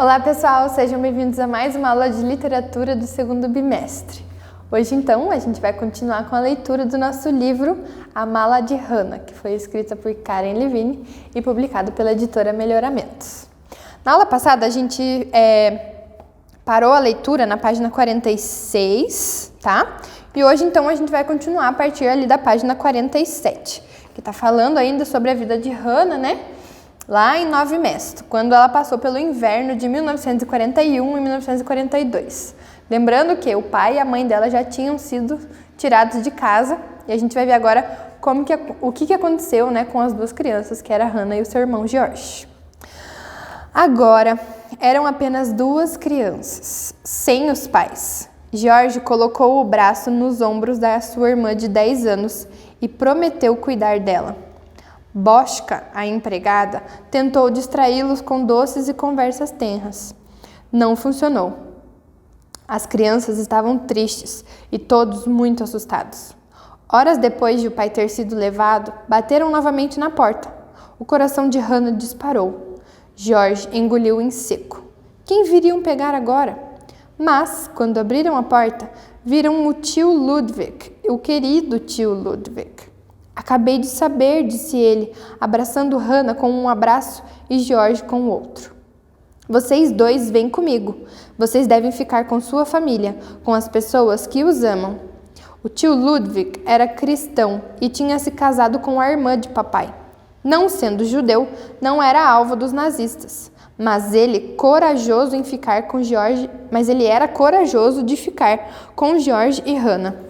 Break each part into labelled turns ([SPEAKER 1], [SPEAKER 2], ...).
[SPEAKER 1] Olá pessoal, sejam bem-vindos a mais uma aula de literatura do segundo bimestre. Hoje então a gente vai continuar com a leitura do nosso livro A Mala de Hannah, que foi escrita por Karen Levine e publicado pela editora Melhoramentos. Na aula passada a gente parou a leitura na página 46, tá? E hoje então a gente vai continuar a partir ali da página 47, que tá falando ainda sobre a vida de Hannah, né? Lá em Nove Mesto, quando ela passou pelo inverno de 1941 e 1942. Lembrando que o pai e a mãe dela já tinham sido tirados de casa e a gente vai ver agora o que aconteceu, né, com as duas crianças, que era a Hannah e o seu irmão George. Agora, eram apenas duas crianças, sem os pais. George colocou o braço nos ombros da sua irmã de 10 anos e prometeu cuidar dela. Boschka, a empregada, tentou distraí-los com doces e conversas tenras. Não funcionou. As crianças estavam tristes e todos muito assustados. Horas depois de o pai ter sido levado, bateram novamente na porta. O coração de Hannah disparou. George engoliu em seco. Quem viriam pegar agora? Mas, quando abriram a porta, viram o tio Ludwig, o querido tio Ludwig. Acabei de saber, disse ele, abraçando Hannah com um abraço e George com o outro. Vocês dois vêm comigo. Vocês devem ficar com sua família, com as pessoas que os amam. O tio Ludwig era cristão e tinha se casado com a irmã de papai. Não sendo judeu, não era alvo dos nazistas, mas ele era corajoso de ficar com George e Hannah.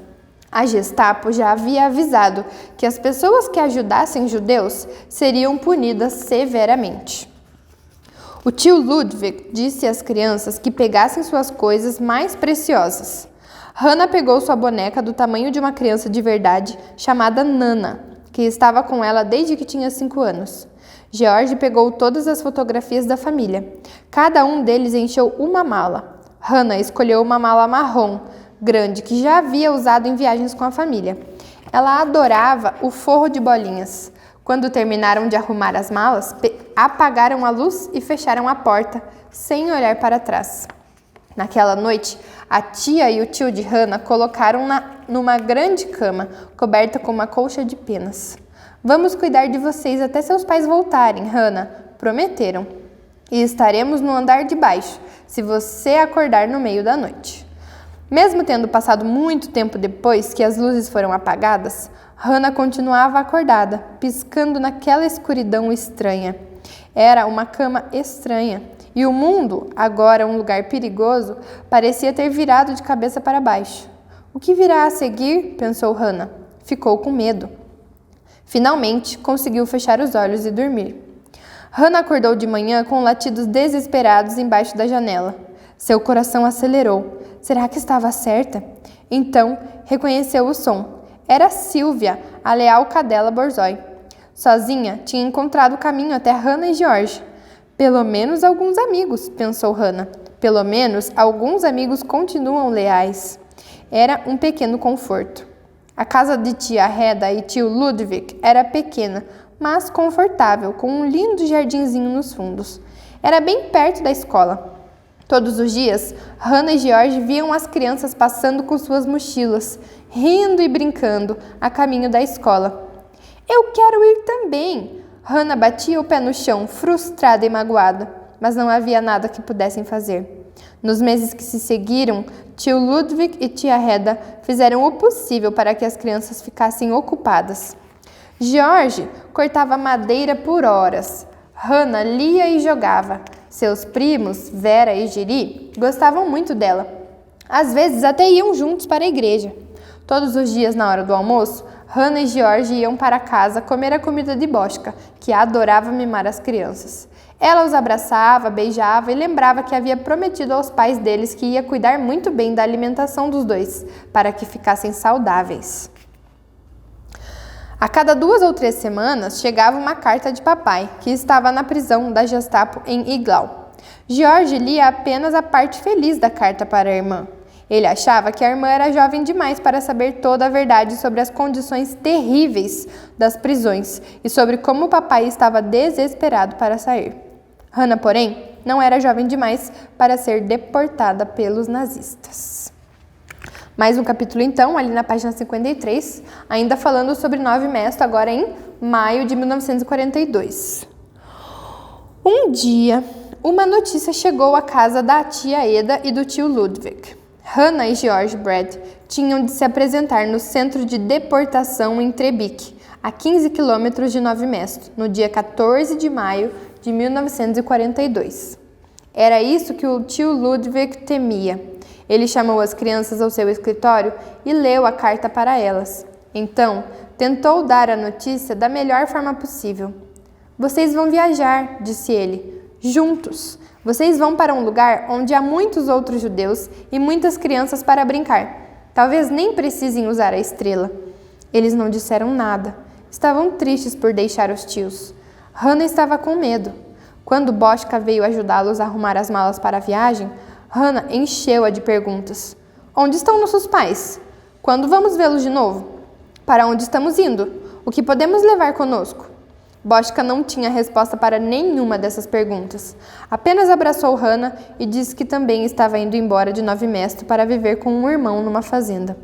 [SPEAKER 1] A Gestapo já havia avisado que as pessoas que ajudassem judeus seriam punidas severamente. O tio Ludwig disse às crianças que pegassem suas coisas mais preciosas. Hannah pegou sua boneca do tamanho de uma criança de verdade, chamada Nana, que estava com ela desde que tinha 5 anos. George pegou todas as fotografias da família. Cada um deles encheu uma mala. Hannah escolheu uma mala marrom, grande, que já havia usado em viagens com a família. Ela adorava o forro de bolinhas. Quando terminaram de arrumar as malas, apagaram a luz e fecharam a porta, sem olhar para trás. Naquela noite, a tia e o tio de Hannah colocaram-na numa grande cama, coberta com uma colcha de penas. Vamos cuidar de vocês até seus pais voltarem, Hannah, prometeram. E estaremos no andar de baixo, se você acordar no meio da noite. Mesmo tendo passado muito tempo depois que as luzes foram apagadas, Hannah continuava acordada, piscando naquela escuridão estranha. Era uma cama estranha, e o mundo, agora um lugar perigoso, parecia ter virado de cabeça para baixo. O que virá a seguir? Pensou Hannah. Ficou com medo. Finalmente, conseguiu fechar os olhos e dormir. Hannah acordou de manhã com latidos desesperados embaixo da janela. Seu coração acelerou. Será que estava certa? Então, reconheceu o som. Era Sylvia, a leal cadela Borzoi. Sozinha, tinha encontrado o caminho até Hannah e George. Pelo menos alguns amigos, pensou Hannah. Pelo menos alguns amigos continuam leais. Era um pequeno conforto. A casa de tia Hedda e tio Ludwig era pequena, mas confortável, com um lindo jardinzinho nos fundos. Era bem perto da escola. Todos os dias, Hannah e George viam as crianças passando com suas mochilas, rindo e brincando, a caminho da escola. Eu quero ir também! Hannah batia o pé no chão, frustrada e magoada, mas não havia nada que pudessem fazer. Nos meses que se seguiram, tio Ludwig e tia Hedda fizeram o possível para que as crianças ficassem ocupadas. George cortava madeira por horas. Hannah lia e jogava. Seus primos, Vera e Giri, gostavam muito dela. Às vezes até iam juntos para a igreja. Todos os dias, na hora do almoço, Hannah e George iam para casa comer a comida de Boschka, que adorava mimar as crianças. Ela os abraçava, beijava e lembrava que havia prometido aos pais deles que ia cuidar muito bem da alimentação dos dois, para que ficassem saudáveis. A cada 2 ou 3 semanas, chegava uma carta de papai, que estava na prisão da Gestapo em Iglau. George lia apenas a parte feliz da carta para a irmã. Ele achava que a irmã era jovem demais para saber toda a verdade sobre as condições terríveis das prisões e sobre como o papai estava desesperado para sair. Hannah, porém, não era jovem demais para ser deportada pelos nazistas. Mais um capítulo então, ali na página 53, ainda falando sobre 9 Mesto, agora em maio de 1942. Um dia, uma notícia chegou à casa da tia Eda e do tio Ludwig. Hannah e George Brad tinham de se apresentar no centro de deportação em Trebik, a 15 quilômetros de 9 Mesto, no dia 14 de maio de 1942. Era isso que o tio Ludwig temia. Ele chamou as crianças ao seu escritório e leu a carta para elas. Então, tentou dar a notícia da melhor forma possível. Vocês vão viajar, disse ele, juntos. Vocês vão para um lugar onde há muitos outros judeus e muitas crianças para brincar. Talvez nem precisem usar a estrela. Eles não disseram nada. Estavam tristes por deixar os tios. Hannah estava com medo. Quando Boschka veio ajudá-los a arrumar as malas para a viagem, Hannah encheu-a de perguntas. Onde estão nossos pais? Quando vamos vê-los de novo? Para onde estamos indo? O que podemos levar conosco? Boschka não tinha resposta para nenhuma dessas perguntas. Apenas abraçou Hannah e disse que também estava indo embora de 9 Mesto para viver com um irmão numa fazenda.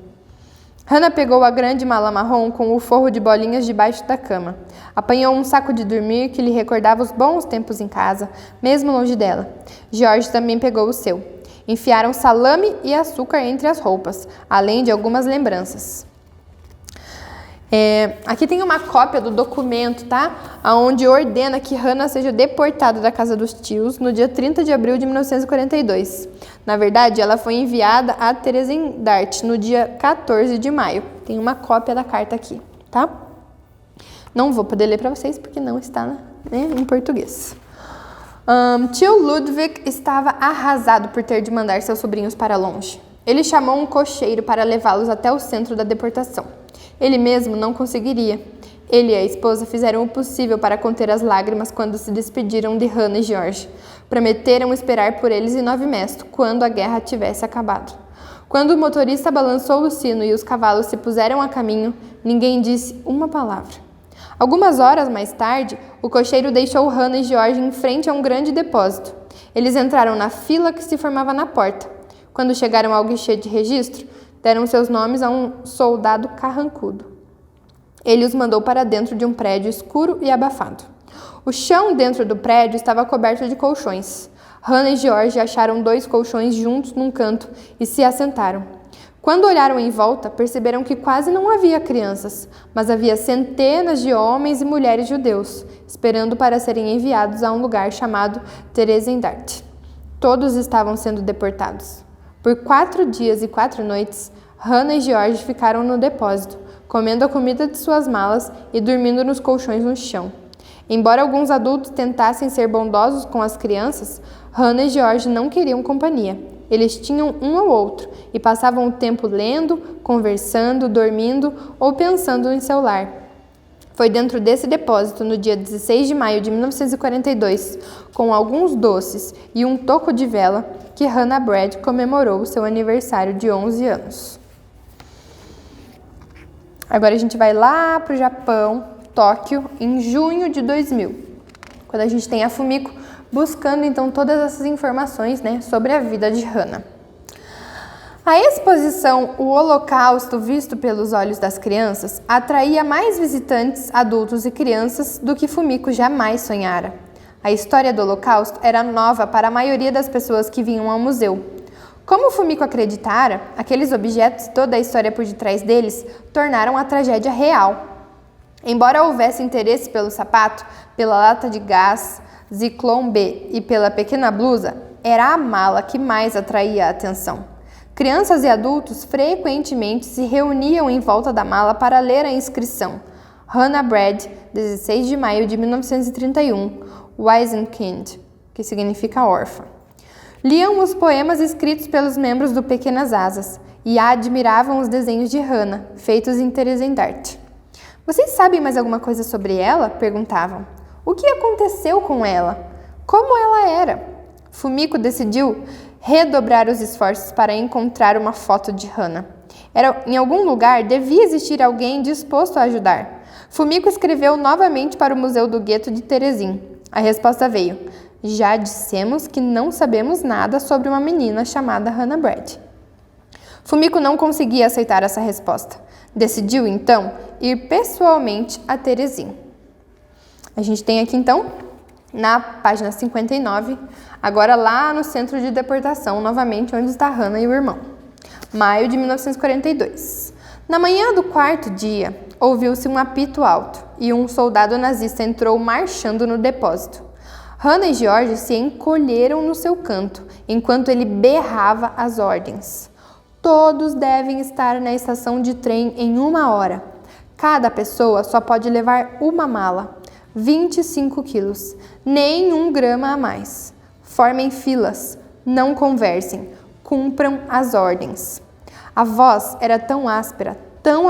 [SPEAKER 1] Hannah pegou a grande mala marrom com o forro de bolinhas debaixo da cama. Apanhou um saco de dormir que lhe recordava os bons tempos em casa, mesmo longe dela. George também pegou o seu. Enfiaram salame e açúcar entre as roupas, além de algumas lembranças. Aqui tem uma cópia do documento, tá? Onde ordena que Hannah seja deportada da casa dos tios no dia 30 de abril de 1942. Na verdade, ela foi enviada a Theresienstadt no dia 14 de maio. Tem uma cópia da carta aqui, tá? Não vou poder ler para vocês porque não está, em português. Tio Ludwig estava arrasado por ter de mandar seus sobrinhos para longe. Ele chamou um cocheiro para levá-los até o centro da deportação. Ele mesmo não conseguiria. Ele e a esposa fizeram o possível para conter as lágrimas quando se despediram de Hannah e George. Prometeram esperar por eles em 9 Mesto, quando a guerra tivesse acabado. Quando o motorista balançou o sino e os cavalos se puseram a caminho, ninguém disse uma palavra. Algumas horas mais tarde, o cocheiro deixou Hannah e George em frente a um grande depósito. Eles entraram na fila que se formava na porta. Quando chegaram ao guichê de registro, deram seus nomes a um soldado carrancudo. Ele os mandou para dentro de um prédio escuro e abafado. O chão dentro do prédio estava coberto de colchões. Hannah e George acharam 2 colchões juntos num canto e se assentaram. Quando olharam em volta, perceberam que quase não havia crianças, mas havia centenas de homens e mulheres judeus, esperando para serem enviados a um lugar chamado Theresienstadt. Todos estavam sendo deportados. Por 4 dias e 4 noites, Hannah e George ficaram no depósito, comendo a comida de suas malas e dormindo nos colchões no chão. Embora alguns adultos tentassem ser bondosos com as crianças, Hannah e George não queriam companhia. Eles tinham um ao outro e passavam o tempo lendo, conversando, dormindo ou pensando em seu lar. Foi dentro desse depósito, no dia 16 de maio de 1942, com alguns doces e um toco de vela, que Hannah Brad comemorou seu aniversário de 11 anos. Agora a gente vai lá para o Japão, Tóquio, em junho de 2000, quando a gente tem a Fumiko buscando então todas essas informações, sobre a vida de Hannah. A exposição O Holocausto Visto pelos Olhos das Crianças atraía mais visitantes, adultos e crianças do que Fumiko jamais sonhara. A história do Holocausto era nova para a maioria das pessoas que vinham ao museu. Como Fumiko acreditara, aqueles objetos e toda a história por detrás deles tornaram a tragédia real. Embora houvesse interesse pelo sapato, pela lata de gás, Zyklon B e pela pequena blusa, era a mala que mais atraía a atenção. Crianças e adultos frequentemente se reuniam em volta da mala para ler a inscrição. Hannah Brad, 16 de maio de 1931, Waisenkind, que significa órfã. Liam os poemas escritos pelos membros do Pequenas Asas e admiravam os desenhos de Hannah, feitos em Theresienstadt. Vocês sabem mais alguma coisa sobre ela? Perguntavam. O que aconteceu com ela? Como ela era? Fumiko decidiu redobrar os esforços para encontrar uma foto de Hannah. Em algum lugar devia existir alguém disposto a ajudar. Fumiko escreveu novamente para o Museu do Gueto de Terezin. A resposta veio: Já dissemos que não sabemos nada sobre uma menina chamada Hannah Brad. Fumiko não conseguia aceitar essa resposta. Decidiu, então, ir pessoalmente a Teresin. A gente tem aqui, então, na página 59, agora lá no centro de deportação, novamente, onde está Hannah e o irmão. Maio de 1942. Na manhã do quarto dia, ouviu-se um apito alto e um soldado nazista entrou marchando no depósito. Hannah e George se encolheram no seu canto, enquanto ele berrava as ordens. Todos devem estar na estação de trem em 1 hora. Cada pessoa só pode levar uma mala, 25 quilos, nem 1 grama a mais. Formem filas, não conversem, cumpram as ordens. A voz era tão áspera, tão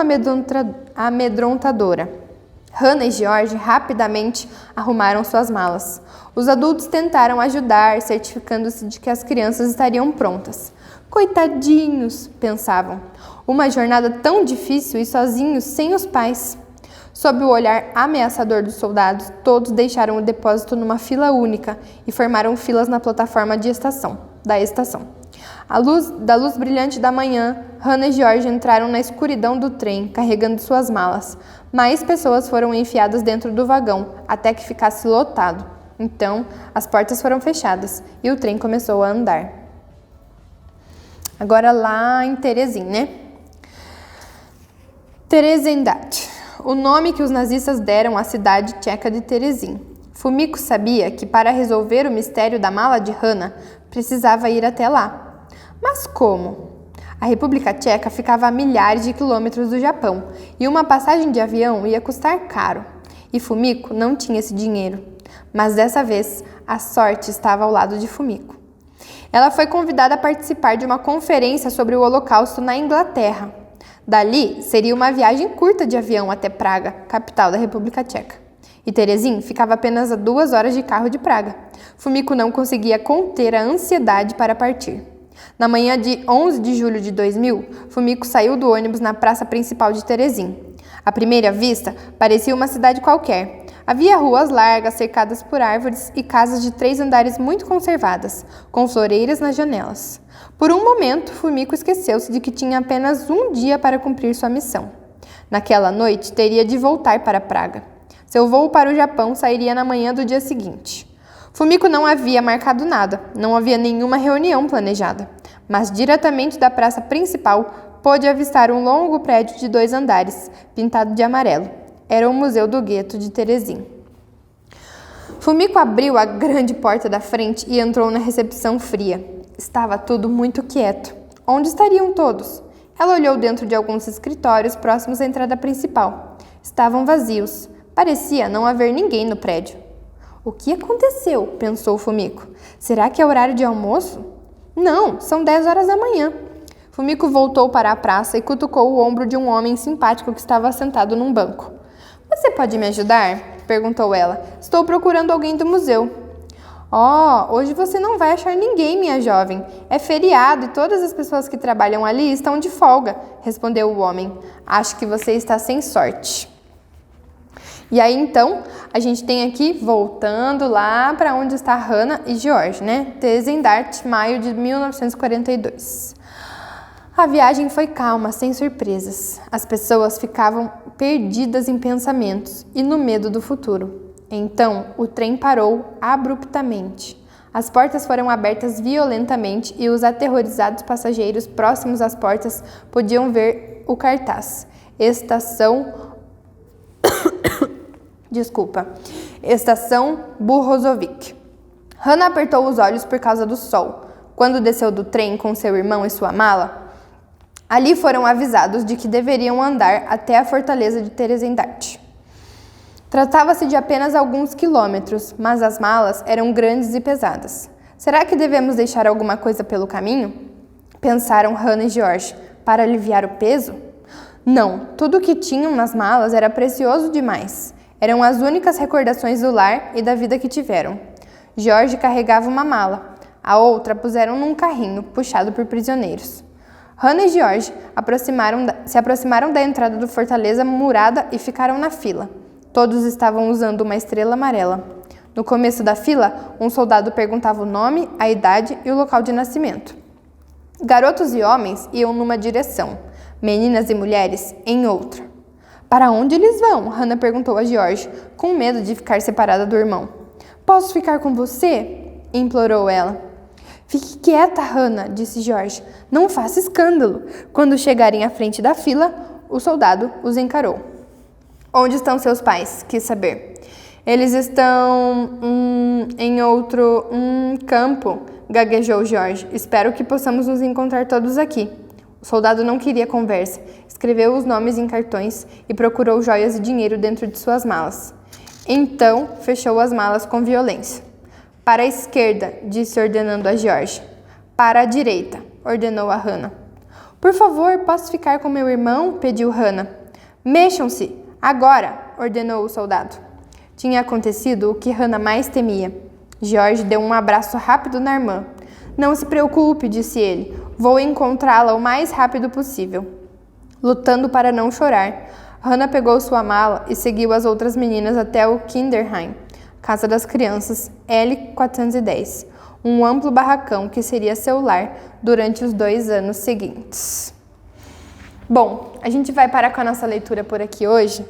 [SPEAKER 1] amedrontadora. Hannah e George rapidamente arrumaram suas malas. Os adultos tentaram ajudar, certificando-se de que as crianças estariam prontas. Coitadinhos, pensavam. Uma jornada tão difícil e sozinhos, sem os pais. Sob o olhar ameaçador dos soldados, todos deixaram o depósito numa fila única e formaram filas na plataforma da estação. À luz da luz brilhante da manhã, Hannah e George entraram na escuridão do trem, carregando suas malas. Mais pessoas foram enfiadas dentro do vagão, até que ficasse lotado. Então, as portas foram fechadas e o trem começou a andar. Agora lá em Teresin, né? Terezindat, o nome que os nazistas deram à cidade tcheca de Teresin. Fumiko sabia que para resolver o mistério da mala de Hannah, precisava ir até lá. Mas como? A República Tcheca ficava a milhares de quilômetros do Japão e uma passagem de avião ia custar caro. E Fumiko não tinha esse dinheiro. Mas dessa vez, a sorte estava ao lado de Fumiko. Ela foi convidada a participar de uma conferência sobre o Holocausto na Inglaterra. Dali, seria uma viagem curta de avião até Praga, capital da República Tcheca. E Teresin ficava apenas a 2 horas de carro de Praga. Fumiko não conseguia conter a ansiedade para partir. Na manhã de 11 de julho de 2000, Fumiko saiu do ônibus na praça principal de Teresin. À primeira vista, parecia uma cidade qualquer. Havia ruas largas, cercadas por árvores e casas de 3 andares muito conservadas, com floreiras nas janelas. Por um momento, Fumiko esqueceu-se de que tinha apenas 1 dia para cumprir sua missão. Naquela noite, teria de voltar para Praga. Seu voo para o Japão sairia na manhã do dia seguinte. Fumiko não havia marcado nada, não havia nenhuma reunião planejada. Mas diretamente da praça principal, pôde avistar um longo prédio de 2 andares, pintado de amarelo. Era o Museu do Gueto de Teresin. Fumiko abriu a grande porta da frente e entrou na recepção fria. Estava tudo muito quieto. Onde estariam todos? Ela olhou dentro de alguns escritórios próximos à entrada principal. Estavam vazios. Parecia não haver ninguém no prédio. O que aconteceu? Pensou Fumiko. Será que é horário de almoço? Não, são 10 horas da manhã. Fumiko voltou para a praça e cutucou o ombro de um homem simpático que estava sentado num banco. Você pode me ajudar? Perguntou ela. Estou procurando alguém do museu. Oh, hoje você não vai achar ninguém, minha jovem. É feriado e todas as pessoas que trabalham ali estão de folga, respondeu o homem. Acho que você está sem sorte. E aí, então, a gente tem aqui, voltando lá para onde está Hannah e George, né? Terezindat, maio de 1942. A viagem foi calma, sem surpresas. As pessoas ficavam perdidas em pensamentos e no medo do futuro. Então, o trem parou abruptamente. As portas foram abertas violentamente e os aterrorizados passageiros próximos às portas podiam ver o cartaz. Estação Burozovic. Hannah apertou os olhos por causa do sol. Quando desceu do trem com seu irmão e sua mala, ali foram avisados de que deveriam andar até a fortaleza de Terezindat. Tratava-se de apenas alguns quilômetros, mas as malas eram grandes e pesadas. Será que devemos deixar alguma coisa pelo caminho? Pensaram Hannah e George, para aliviar o peso? Não, tudo o que tinham nas malas era precioso demais. Eram as únicas recordações do lar e da vida que tiveram. George carregava uma mala, a outra puseram num carrinho, puxado por prisioneiros. Hannah e George se aproximaram da entrada do fortaleza murada e ficaram na fila. Todos estavam usando uma estrela amarela. No começo da fila, um soldado perguntava o nome, a idade e o local de nascimento. Garotos e homens iam numa direção, meninas e mulheres em outra. Para onde eles vão? Hannah perguntou a George, com medo de ficar separada do irmão. Posso ficar com você? Implorou ela. Fique quieta, Hannah, disse George. Não faça escândalo. Quando chegarem à frente da fila, o soldado os encarou. Onde estão seus pais? Quis saber. Eles estão em outro campo, gaguejou George. Espero que possamos nos encontrar todos aqui. O soldado não queria conversa. Escreveu os nomes em cartões e procurou joias e dinheiro dentro de suas malas. Então, fechou as malas com violência. Para a esquerda, disse ordenando a George. Para a direita, ordenou a Hannah. Por favor, posso ficar com meu irmão? Pediu Hannah. Mexam-se! Agora! Ordenou o soldado. Tinha acontecido o que Hannah mais temia. George deu um abraço rápido na irmã. Não se preocupe, disse ele. Vou encontrá-la o mais rápido possível. Lutando para não chorar, Hannah pegou sua mala e seguiu as outras meninas até o Kinderheim, Casa das Crianças L410, um amplo barracão que seria seu lar durante os 2 anos seguintes. Bom, a gente vai parar com a nossa leitura por aqui hoje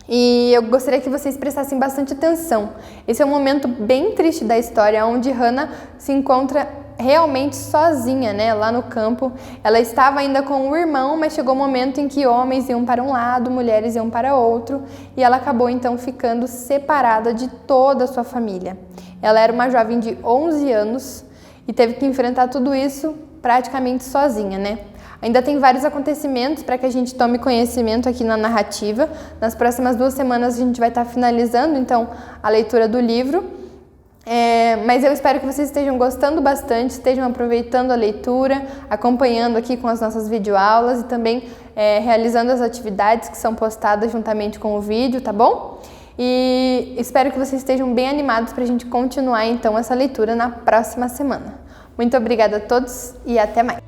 [SPEAKER 1] e eu gostaria que vocês prestassem bastante atenção. Esse é um momento bem triste da história, onde Hannah se encontra realmente sozinha, né, lá no campo. Ela estava ainda com o irmão, mas chegou um momento em que homens iam para um lado, mulheres iam para outro, e ela acabou então ficando separada de toda a sua família. Ela era uma jovem de 11 anos e teve que enfrentar tudo isso praticamente sozinha, né? Ainda tem vários acontecimentos para que a gente tome conhecimento aqui na narrativa. Nas próximas 2 semanas a gente vai estar finalizando então a leitura do livro. Mas eu espero que vocês estejam gostando bastante, estejam aproveitando a leitura, acompanhando aqui com as nossas videoaulas e também realizando as atividades que são postadas juntamente com o vídeo, tá bom? E espero que vocês estejam bem animados para a gente continuar então essa leitura na próxima semana. Muito obrigada a todos e até mais!